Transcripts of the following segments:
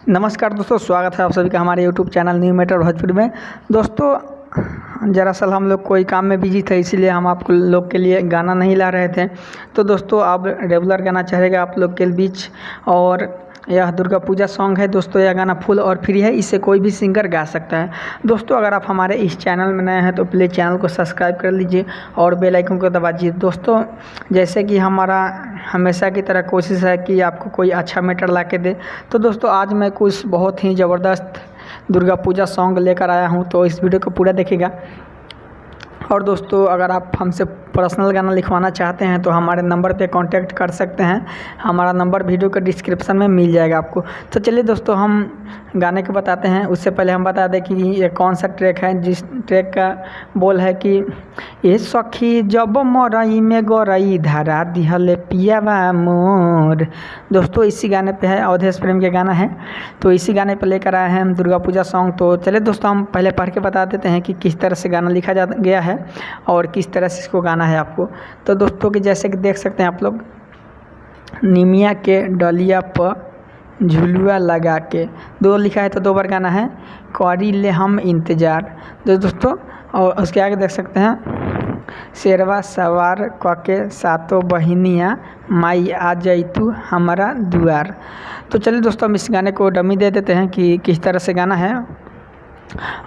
नमस्कार दोस्तों, स्वागत है आप सभी का हमारे YouTube channel new matter Bhojpuri में। दोस्तों, दरअसल हम लोग कोई काम में बिजी थे, इसीलिए हम आप लोग के लिए गाना नहीं ला रहे थे। तो दोस्तों, आप रेगुलर गाना चाहेगा आप लोग के बीच, और यह दुर्गा पूजा सॉन्ग है। दोस्तों, यह गाना फुल और फ्री है, इसे कोई भी सिंगर गा सकता है। दोस्तों, अगर आप हमारे इस चैनल में नए हैं तो प्लीज़ चैनल को सब्सक्राइब कर लीजिए और बेल आइकन को दबा दीजिए। दोस्तों, जैसे कि हमारा हमेशा की तरह कोशिश है कि आपको कोई अच्छा मैटर ला के दे, तो दोस्तों आज मैं कुछ बहुत ही ज़बरदस्त दुर्गा पूजा सॉन्ग लेकर आया हूं, तो इस वीडियो को पूरा देखिएगा। और दोस्तों, अगर आप हमसे पर्सनल गाना लिखवाना चाहते हैं तो हमारे नंबर पे कांटेक्ट कर सकते हैं। हमारा नंबर वीडियो के डिस्क्रिप्शन में मिल जाएगा आपको। तो चलिए दोस्तों, हम गाने को बताते हैं। उससे पहले हम बता दें कि ये कौन सा ट्रैक है। जिस ट्रैक का बोल है कि ए सखी जब मरई में गरई धरा दिहले पियावा मोर। दोस्तों, इसी गाने पे है, अवधेश प्रेम के गाना है, तो इसी गाने पे लेकर आए हैं हम दुर्गा पूजा सॉन्ग। तो चलिए दोस्तों, हम पहले पढ़ के बता देते हैं कि किस तरह से गाना लिखा गया है और किस तरह से इसको गाना है आपको। तो दोस्तों, कि जैसे कि देख सकते हैं आप लोग, निमिया के डलिया पर झुलुआ लगा के, दो लिखा है तो दो बार गाना है, करी ले हम इंतज़ार। दोस्तों, और उसके आगे देख सकते हैं, शेरवा सवार कके सातों बहिनिया माई आ जैतू हमारा दुआर। तो चलिए दोस्तों, हम इस गाने को डमी दे देते हैं कि किस तरह से गाना है।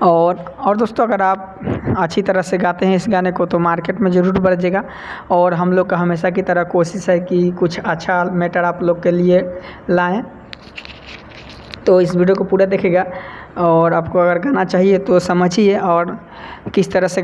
और दोस्तों, अगर आप अच्छी तरह से गाते हैं इस गाने को तो मार्केट में ज़रूर बजेगा। और हम लोग का हमेशा की तरह कोशिश है कि कुछ अच्छा मैटर आप लोग के लिए लाएं। तो इस वीडियो को पूरा देखिएगा, और आपको अगर गाना चाहिए तो समझिए और किस तरह से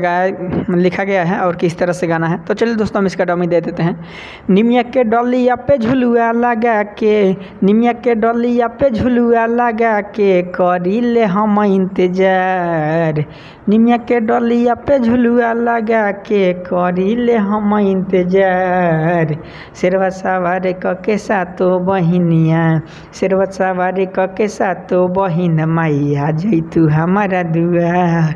लिखा गया है और किस तरह से गाना है। तो चलिए दोस्तों, हम इसका डमी दे देते हैं। निमिया के डलिया पे झुलुआ लगा के, निमिया के डलिया पे झुलुआ लगा के करी ले हम इंतजार। निमिया के डलिया पे झुलुआ लगा के करी ले हम इंतजार। शेरवा सवार कके सातों बहिनिया, शेरवा सवार कके सातों बहिन माई आ जैतू हमारा दुआर।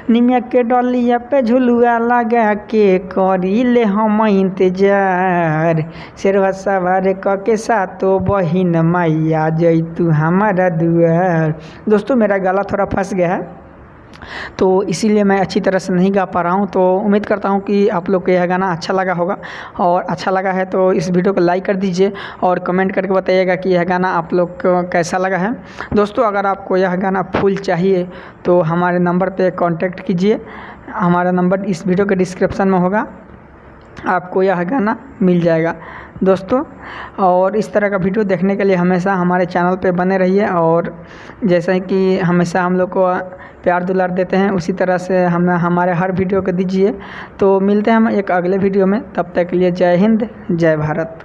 निमिया के डलिया पे झुलुआ लगा के करी ले हम इंतजार। शेरवा सवार कके सातों बहिन माई आ जैतू हमारा दुआर। दोस्तों, मेरा गला थोड़ा फंस गया है, तो इसीलिए मैं अच्छी तरह से नहीं गा पा रहा हूँ। तो उम्मीद करता हूँ कि आप लोग को यह गाना अच्छा लगा होगा, और अच्छा लगा है तो इस वीडियो को लाइक कर दीजिए और कमेंट करके बताइएगा कि यह गाना आप लोग को कैसा लगा है। दोस्तों, अगर आपको यह गाना फुल चाहिए तो हमारे नंबर पे कांटेक्ट कीजिए। हमारा नंबर इस वीडियो के डिस्क्रिप्शन में होगा, आपको यह गाना मिल जाएगा दोस्तों। और इस तरह का वीडियो देखने के लिए हमेशा हमारे चैनल पे बने रहिए, और जैसा कि हमेशा हम लोग को प्यार दुलार देते हैं उसी तरह से हमारे हर वीडियो को दीजिए। तो मिलते हैं हम एक अगले वीडियो में, तब तक के लिए जय हिंद, जय भारत।